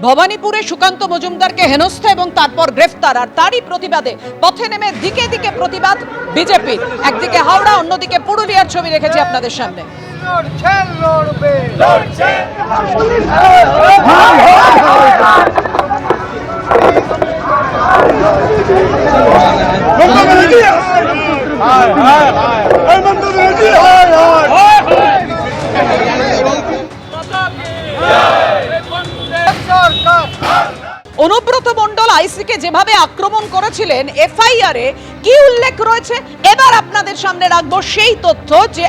ভবানীপুরে সুকান্ত মজুমদারকে হেনস্থা এবং তারপর গ্রেফতার, আর তারই প্রতিবাদে পথে নেমে দিকে দিকে প্রতিবাদ বিজেপির। একদিকে হাওড়া, অন্যদিকে পুরুলিয়ার ছবি রেখেছি আপনাদের সামনে। অনুব্রত মণ্ডল আইসিকে যেভাবে আক্রমণ করেছিলেন, এফআইআরে কি উল্লেখ রয়েছে এবার আপনাদের সামনে রাখবো সেই তথ্য যে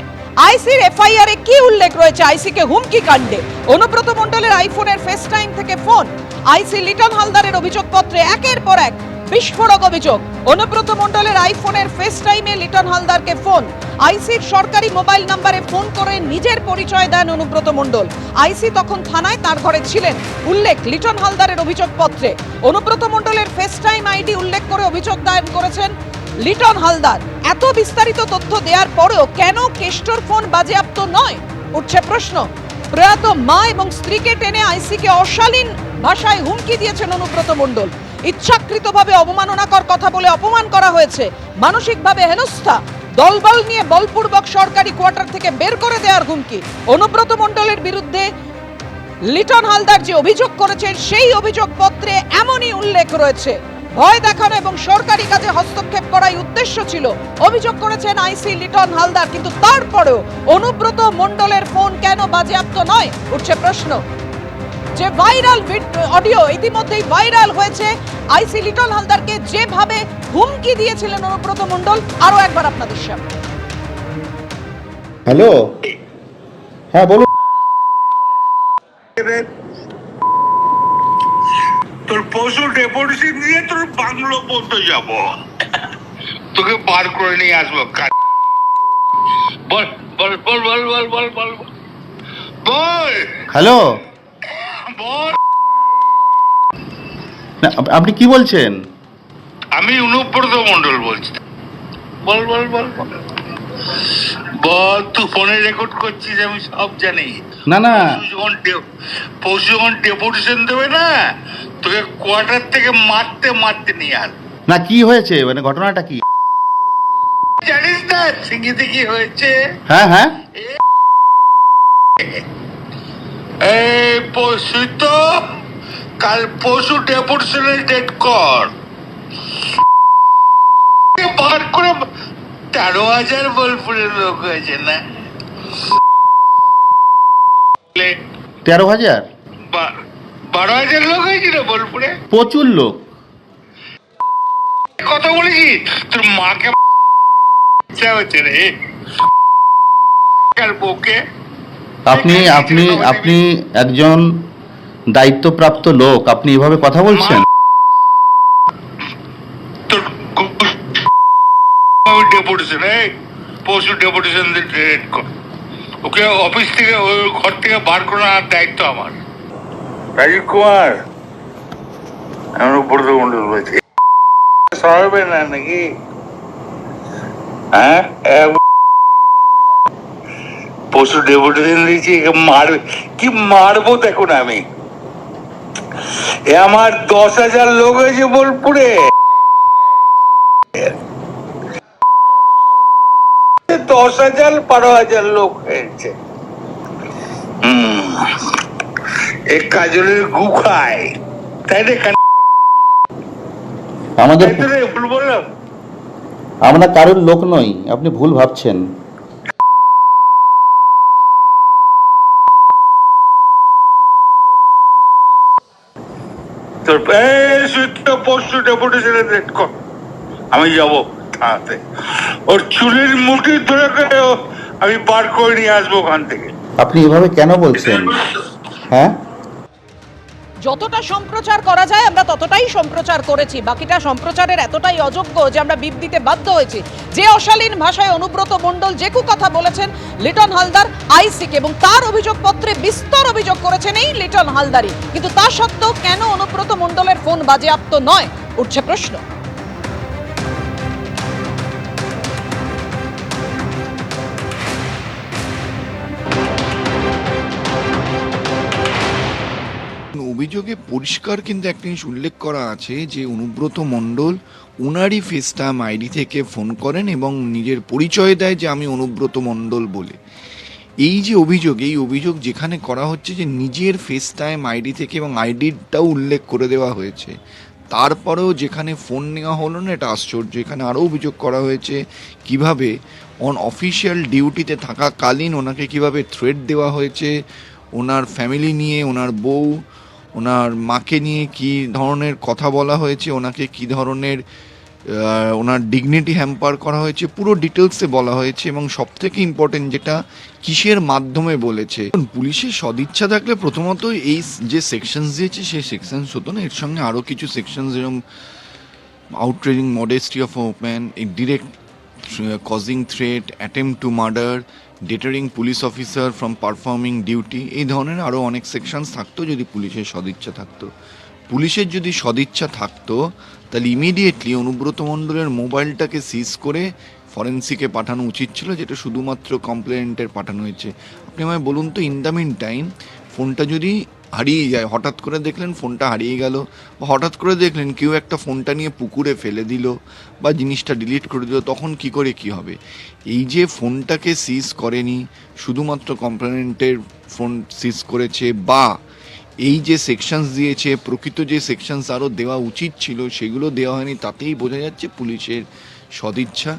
আইসির এফআইআরে কি উল্লেখ রয়েছে আইসিকে হুমকি কাণ্ডে। অনুব্রত মণ্ডলের আইফোনের ফেস টাইম থেকে ফোন, আইসি লিটন হালদারের অভিযোগপত্রে একের পর এক বিস্ফোরক অভিযোগ। অনুব্রত মণ্ডলের আইফোনের ফেস টাইমে লিটন হালদারকে ফোন, আইসির সরকারি মোবাইল নম্বরে ফোন করে নিজের পরিচয় দেন অনুব্রত মণ্ডল। আইসি তখন থানায় তার ঘরে ছিলেন, উল্লেখ লিটন হালদারের অভিযোগপত্রে। অনুব্রত মণ্ডলের ফেস টাইম আইডি উল্লেখ করে অভিযোগ দায়ের করেছেন লিটন হালদার। এত বিস্তারিত তথ্য দেওয়ার পরেও কেন কেষ্টর ফোন বাজেয়াপ্ত নয়, উঠছে প্রশ্ন। প্রয়াত মা এবং স্ত্রীকে টেনে আইসিকে অশালীন ভাষায় হুমকি দিয়েছেন অনুব্রত মণ্ডল। ইচ্ছাকৃতভাবে অবমাননাকর কথা বলে অপমান করা হয়েছে, মানসিকভাবে হেনস্থা, দলবল নিয়ে বলপূর্বক সরকারি কোয়ার্টার থেকে বের করে দেওয়ার হুমকি। অনুব্রত মণ্ডলের বিরুদ্ধে লিটন হালদার যে অভিযোগ করেছেন সেই অভিযোগপত্রে এমনই উল্লেখ রয়েছে। ভয় দেখানো এবং সরকারি কাজে হস্তক্ষেপ করাই উদ্দেশ্য ছিল, অভিযোগ করেছেন আইসি লিটন হালদার। কিন্তু তারপরেও অনুব্রত মণ্ডলের ফোন কেন বাজেয়াপ্ত নয়, উঠছে প্রশ্ন। যে ভাইরাল অডিও ইতিমধ্যেই ভাইরাল হয়েছে, আইসি লিটন হালদারকে যেভাবে হুমকি দিয়েছিলেন অনুব্রত মণ্ডল, আরো একবার আপনাদের সামনে। হ্যালো, হ্যাঁ বলুন। তোর পশু ডেপুটেশন দিয়ে তোর বাংলো পর্যন্ত যাব, তোকে বার করে নিয়ে আসবো। বল বল বল বল বল বল বল বল। হ্যালো, বল। আপনি কি বলছেন? আমি অনুব্রত মণ্ডল বলছি। বল বল বল বল বল। তুই ফোনে রেকর্ড করছিস, আমি সব জানি। না না, পশু যখন ডেপুটেশন দেবে না, তোকে কোয়ার্টার থেকে মারতে মারতে নিয়ে আস। না কি হয়েছে, মানে ঘটনাটা কি? জানিস না সিঙ্গিতে কি হয়েছে? হ্যাঁ হ্যাঁ, এই পশু তো কাল পশু ডেপুটেশনের ডেট কর, বার করে 13,000 বোলপুরের লোক হয়েছে না? 13,000? 12,000 লোক হয়েছিল বোলপুরে। প্রচুর লোক। কথা বলেছি তোর মাকে ইচ্ছা হচ্ছে রে বউকে। আপনি আপনি আপনি একজন দায়িত্বপ্রাপ্ত লোক, আপনি এভাবে কথা বলছেন? তোর ডেপুটেশন, এই পশু ডেপুটেশন ডেট কর, ওকে অফিস থেকে ওই ঘর থেকে বার করার দায়িত্ব আমার। রাজীব কুমার, আমি অনুব্রত মণ্ডল বলছি। সরাবে না নাকি? হ্যাঁ, পশু ডেপুটেশন দিয়েছি, মারবে কি মারবো দেখুন। আমি আমার 10,000 লোক হয়েছে বোলপুরে, 10,000 12,000 লোক হয়েছে। এক কাজলের গু খায়, তাই না? আমাদের ভুল বললাম? আমরা কারোর লোক নই, আপনি ভুল ভাবছেন। তোর পশু ডেপুটেশনের ডেট কর, আমি যাবো থানাতে। ওর চুলের মুঠি ধরে আমি বার করে নিয়ে আসবো ওখান থেকে। আপনি এভাবে কেন বলছেন? হ্যাঁ, যতটা সম্প্রচার করা যায় আমরা ততটাই সম্প্রচার করেছি, বাকিটা সম্প্রচারের এতটাই অযোগ্য যে আমরা বিপ দিতে বাধ্য হয়েছি। যে অশালীন ভাষায় অনুব্রত মণ্ডল যেকু কথা বলেছেন লিটন হালদার আইসিকে, এবং তার অভিযোগপত্রে বিস্তর অভিযোগ করেছেন এই লিটন হালদারই, কিন্তু তা সত্ত্বেও কেন অনুব্রত মণ্ডলের ফোন বাজেয়াপ্ত নয়, উঠছে প্রশ্ন। অভিযোগে পরিষ্কার কিন্তু একটা জিনিস উল্লেখ করা আছে যে অনুব্রত মণ্ডল ওনারই ফেসটাইম আইডি থেকে ফোন করেন এবং নিজের পরিচয় দেয় যে আমি অনুব্রত মণ্ডল বলে। এই যে অভিযোগ, এই অভিযোগ যেখানে করা হচ্ছে যে নিজের ফেসটাইম আইডি থেকে এবং আইডিটাও উল্লেখ করে দেওয়া হয়েছে, তারপরেও যেখানে ফোন নেওয়া হলো না, এটা আশ্চর্য। এখানে আরও অভিযোগ করা হয়েছে কিভাবে অন অফিসিয়াল ডিউটিতে থাকাকালীন ওনাকে কিভাবে থ্রেট দেওয়া হয়েছে, ওনার ফ্যামিলি নিয়ে, ওনার বউ, ওনার মাকে নিয়ে কী ধরনের কথা বলা হয়েছে, ওনাকে কী ধরনের ওনার ডিগনিটি হ্যাম্পার করা হয়েছে, পুরো ডিটেলসে বলা হয়েছে। এবং সবথেকে ইম্পর্টেন্ট যেটা, কিসের মাধ্যমে বলেছে। পুলিশের সদিচ্ছা থাকলে প্রথমত এই যে সেকশনস দিয়েছে সেই সেকশনস হতো না, এর সঙ্গে আরও কিছু সেকশনস যেরকম outraging modesty of woman, direct causing threat, attempt to murder, deterring police officer from performing duty, এই ধরনের আরও অনেক সেকশনস থাকতো যদি পুলিশের সদিচ্ছা থাকতো। পুলিশের যদি সদিচ্ছা থাকতো তাহলে ইমিডিয়েটলি অনুব্রত মণ্ডলের মোবাইলটাকে সিজ করে ফরেন্সিকে পাঠানো উচিত ছিল, যেটা শুধুমাত্র কমপ্লেন্টের পাঠানো হয়েছে। আপনি আমায় বলুন তো, ইন দ্য মিন টাইম ফোনটা যদি হারিয়ে যায়, হঠাৎ করে দেখলেন ফোনটা হারিয়ে গেল, বা হঠাৎ করে দেখলেন কেউ একটা ফোনটা নিয়ে পুকুরে ফেলে দিল বা জিনিসটা ডিলিট করে দিল, তখন কি করে কি হবে? এই যে ফোনটাকে সিজ করেনি, শুধুমাত্র কমপ্লেন্টের ফোন সিজ করেছে, বা এই যে সেকশনস দিয়েছে, প্রকৃত যে সেকশনস আরও দেওয়া উচিত ছিল সেগুলো দেওয়া হয়নি, তাতেই বোঝা যাচ্ছে পুলিশের সদিচ্ছা।